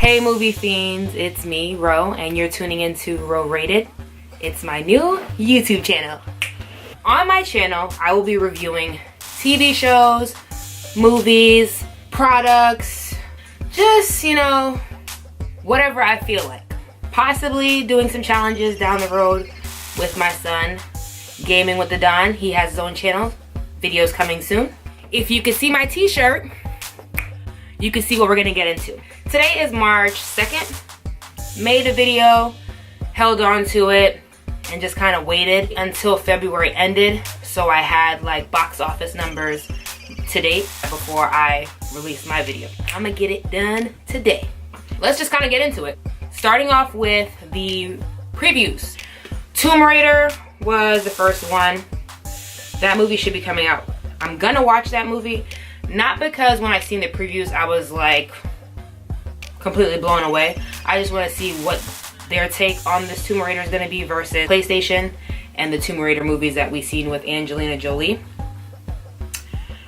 Hey movie fiends, it's me, Ro, and you're tuning into Ro Rated. It's my new YouTube channel. On my channel, I will be reviewing TV shows, movies, products, just, whatever I feel like. Possibly doing some challenges down the road with my son, Gaming with the Don. He has his own channel. Videos coming soon. If you can see my t-shirt, you can see what we're gonna get into. Today is March 2nd. Made a video, held on to it, and just kind of waited until February ended. So I had like box office numbers to date before I released my video. I'm gonna get it done today. Let's just kind of get into it. Starting off with the previews. Tomb Raider was the first one. That movie should be coming out. I'm gonna watch that movie. Not because when I seen the previews I was like completely blown away. I just want to see what their take on this Tomb Raider is going to be versus PlayStation and the Tomb Raider movies that we've seen with Angelina Jolie.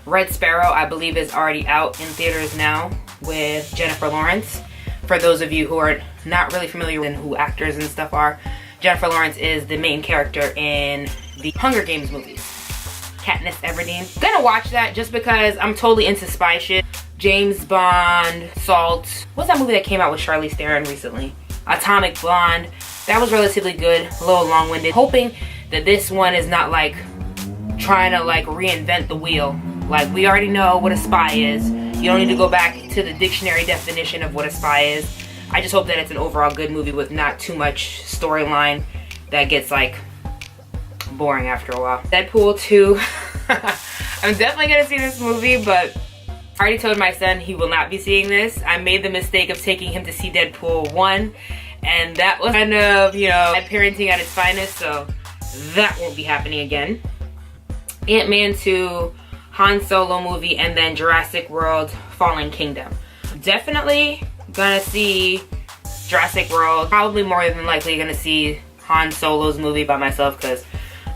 Red Sparrow, I believe, is already out in theaters now with Jennifer Lawrence. For those of you who are not really familiar with who actors and stuff are, Jennifer Lawrence is the main character in the Hunger Games movies. Katniss Everdeen. Gonna watch that just because I'm totally into spy shit. James Bond, Salt. What's that movie that came out with Charlize Theron recently? Atomic Blonde. That was relatively good, a little long-winded. Hoping that this one is not like trying to like reinvent the wheel. Like, we already know what a spy is. You don't need to go back to the dictionary definition of what a spy is. I just hope that it's an overall good movie with not too much storyline that gets like boring after a while. Deadpool 2. I'm definitely gonna see this movie, but I already told my son he will not be seeing this. I made the mistake of taking him to see Deadpool 1, and that was kind of, parenting at its finest, so that won't be happening again. Ant-Man 2, Han Solo movie, and then Jurassic World Fallen Kingdom. Definitely gonna see Jurassic World. Probably more than likely gonna see Han Solo's movie by myself because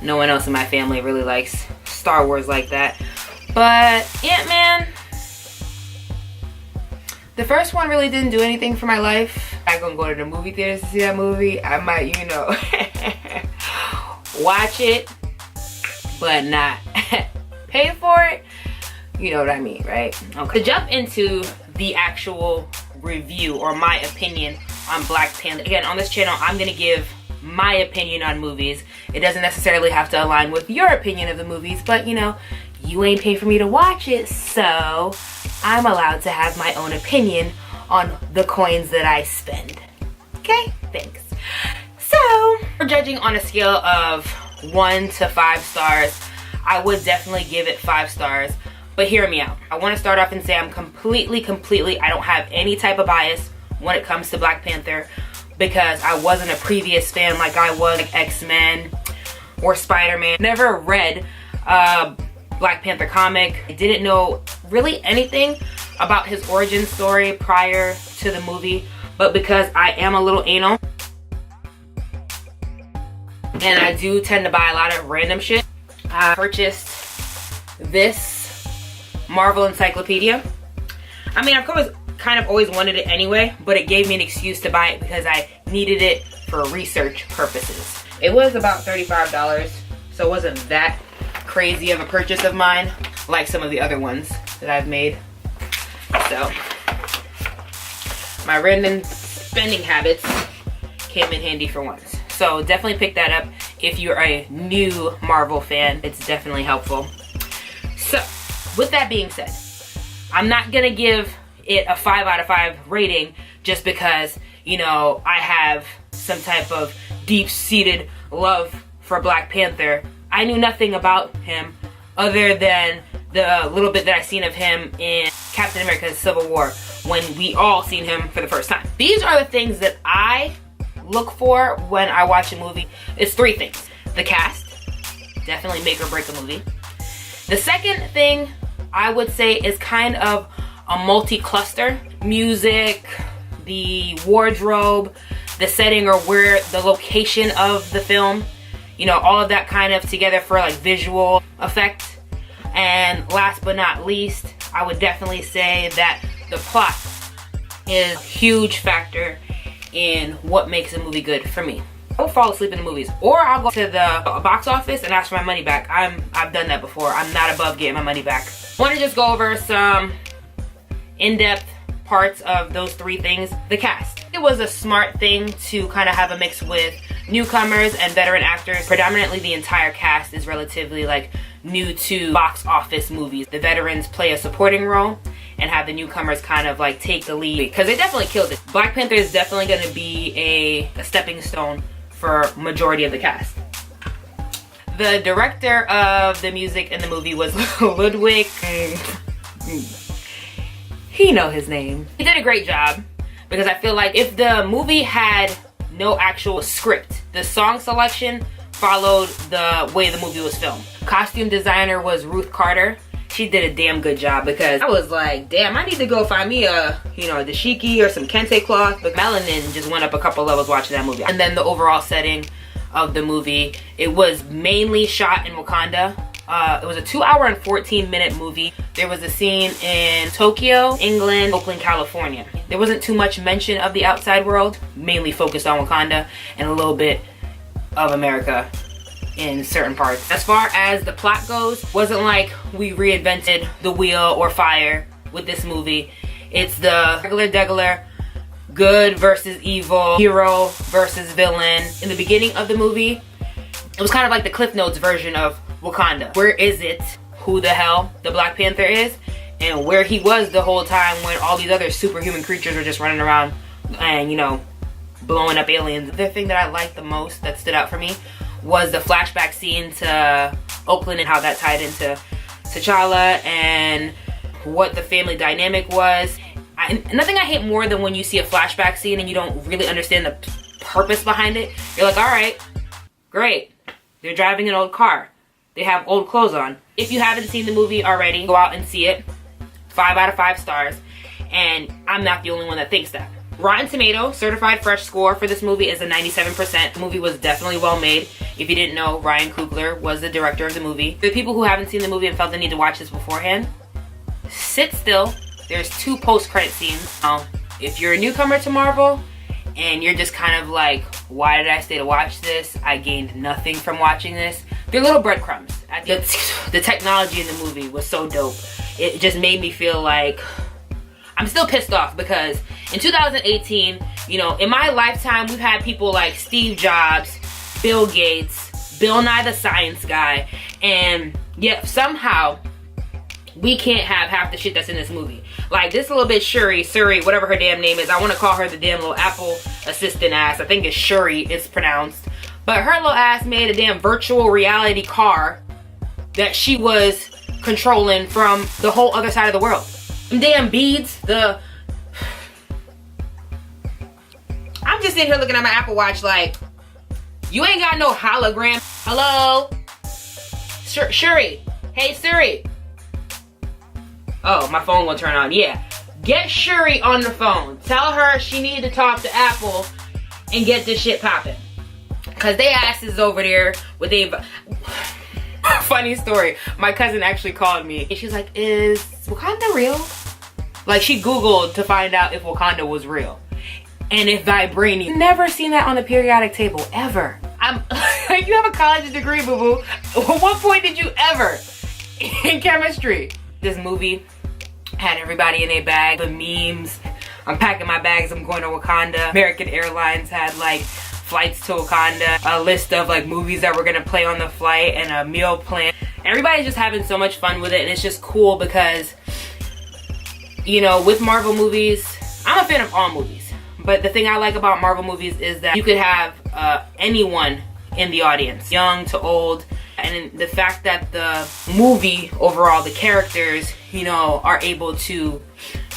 no one else in my family really likes Star Wars like that. But Ant-Man, the first one really didn't do anything for my life. I'm gonna go to the movie theaters to see that movie. I might, watch it, but not pay for it. You know what I mean, right? Okay. To jump into the actual review or my opinion on Black Panther. Again, on this channel, I'm gonna give my opinion on movies. It doesn't necessarily have to align with your opinion of the movies, but you ain't paid for me to watch it, so I'm allowed to have my own opinion on the coins that I spend. Okay, thanks. So, we're judging on a scale of 1 to 5 stars. I would definitely give it 5 stars, but hear me out. I want to start off and say I'm completely, I don't have any type of bias when it comes to Black Panther, because I wasn't a previous fan like I was like X-Men or Spider-Man. Never read Black Panther comic. I didn't know really anything about his origin story prior to the movie, but because I am a little anal and I do tend to buy a lot of random shit, I purchased this Marvel Encyclopedia. I mean, I've kind of always wanted it anyway, but it gave me an excuse to buy it because I needed it for research purposes. It was about $35, so it wasn't that crazy of a purchase of mine like some of the other ones that I've made. So my random spending habits came in handy for once. So definitely pick that up if you're a new Marvel fan. It's definitely helpful. So with that being said, I'm not gonna give it a 5 out of 5 rating just because I have some type of deep-seated love for Black Panther. I knew nothing about him other than the little bit that I seen of him in Captain America's Civil War when we all seen him for the first time. These are the things that I look for when I watch a movie. It's 3 things. The cast, definitely make or break a movie. The second thing I would say is kind of a multi-cluster. Music, the wardrobe, the setting or where the location of the film, all of that kind of together for like visual effect. And last but not least, I would definitely say that the plot is a huge factor in what makes a movie good for me. I will fall asleep in the movies, or I'll go to the box office and ask for my money back. I've done that before. I'm not above getting my money back. I want to just go over some in-depth parts of those three things. The cast. It was a smart thing to kind of have a mix with newcomers and veteran actors. Predominantly the entire cast is relatively like new to box office movies. The veterans play a supporting role and have the newcomers kind of like take the lead, because they definitely killed it. Black Panther is definitely going to be a stepping stone for majority of the cast. The director of the music in the movie was Ludwig. He know his name. He did a great job, because I feel like if the movie had no actual script, the song selection followed the way the movie was filmed. Costume designer was Ruth Carter. She did a damn good job, because I was like, damn, I need to go find me a, dashiki or some kente cloth. But melanin just went up a couple levels watching that movie. And then the overall setting of the movie, it was mainly shot in Wakanda. It was a 2-hour and 14-minute movie. There was a scene in Tokyo, England, Oakland, California. There wasn't too much mention of the outside world, mainly focused on Wakanda and a little bit of America in certain parts. As far as the plot goes, wasn't like we reinvented the wheel or fire with this movie. It's the regular good versus evil, hero versus villain. In the beginning of the movie, it was kind of like the Cliff Notes version of Wakanda. Where is it? Who the hell the Black Panther is, and where he was the whole time when all these other superhuman creatures were just running around and, blowing up aliens. The thing that I liked the most that stood out for me was the flashback scene to Oakland and how that tied into T'Challa and what the family dynamic was. Nothing I hate more than when you see a flashback scene and you don't really understand the purpose behind it. You're like, all right, great. They're driving an old car. They have old clothes on. If you haven't seen the movie already, go out and see it. 5 out of 5 stars. And I'm not the only one that thinks that. Rotten Tomato certified fresh score for this movie is a 97%. The movie was definitely well made. If you didn't know, Ryan Coogler was the director of the movie. For the people who haven't seen the movie and felt the need to watch this beforehand, sit still. There's 2 post-credit scenes. If you're a newcomer to Marvel and you're just kind of like, why did I stay to watch this? I gained nothing from watching this. They're little breadcrumbs. The technology in the movie was so dope. It just made me feel like I'm still pissed off, because in 2018, in my lifetime, we've had people like Steve Jobs, Bill Gates, Bill Nye the Science Guy, and yet somehow we can't have half the shit that's in this movie. Like this little bitch Suri, whatever her damn name is. I want to call her the damn little Apple assistant ass. I think it's Shuri, it's pronounced. But her little ass made a damn virtual reality car that she was controlling from the whole other side of the world. Them damn beads, I'm just sitting here looking at my Apple Watch like, you ain't got no hologram. Hello? Shuri. Hey, Siri. Oh, my phone will turn on. Yeah. Get Shuri on the phone. Tell her she needs to talk to Apple and get this shit popping. Because they asses over there with a... Funny story. My cousin actually called me. And she's like, is Wakanda real? Like, she Googled to find out if Wakanda was real. And if vibranium. Never seen that on the periodic table, ever. I'm like, you have a college degree, boo-boo. At what point did you ever in chemistry? This movie had everybody in a bag. The memes. I'm packing my bags, I'm going to Wakanda. American Airlines had like flights to Wakanda, a list of like movies that were gonna play on the flight, and a meal plan. Everybody's just having so much fun with it, and it's just cool because, with Marvel movies, I'm a fan of all movies. But the thing I like about Marvel movies is that you could have anyone in the audience, young to old. And the fact that the movie overall, the characters, are able to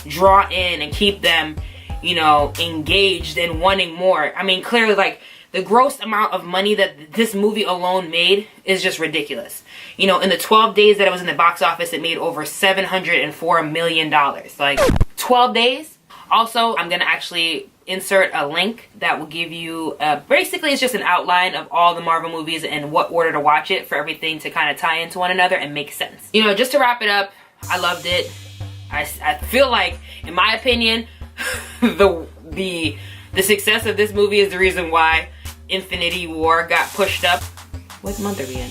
draw in and keep them, engaged and wanting more. I mean, clearly, like, the gross amount of money that this movie alone made is just ridiculous. In the 12 days that it was in the box office, it made over $704 million. Like, 12 days? Also, I'm gonna actually insert a link that will give you, basically it's just an outline of all the Marvel movies and what order to watch it for everything to kind of tie into one another and make sense. Just to wrap it up, I loved it. I feel like, in my opinion, the success of this movie is the reason why Infinity War got pushed up. What month are we in?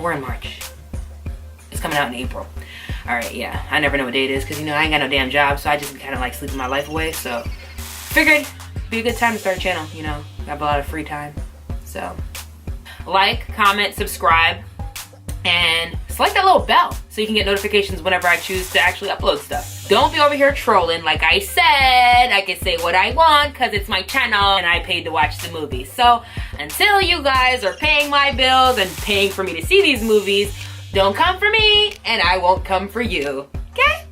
We're in March. It's coming out in April. All right, yeah. I never know what day it is because, you know, I ain't got no damn job, so I just kind of like sleeping my life away. So figured it'd be a good time to start a channel, you know. Got a lot of free time. So like, comment, subscribe, and select that little bell so you can get notifications whenever I choose to actually upload stuff. Don't be over here trolling. Like I said, I can say what I want because it's my channel and I paid to watch the movie. So until you guys are paying my bills and paying for me to see these movies, don't come for me and I won't come for you. Okay?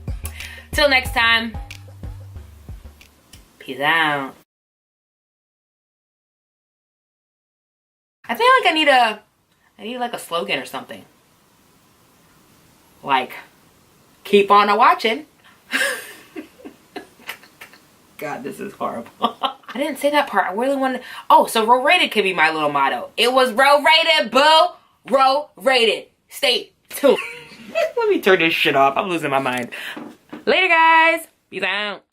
Till next time. Peace out. I feel like I need like a slogan or something. Like, keep on a-watching. God, this is horrible. I didn't say that part. I really wanted... Oh, so Row Rated could be my little motto. It was Row Rated, boo! Row Rated. Stay tuned. Let me turn this shit off. I'm losing my mind. Later, guys. Peace out.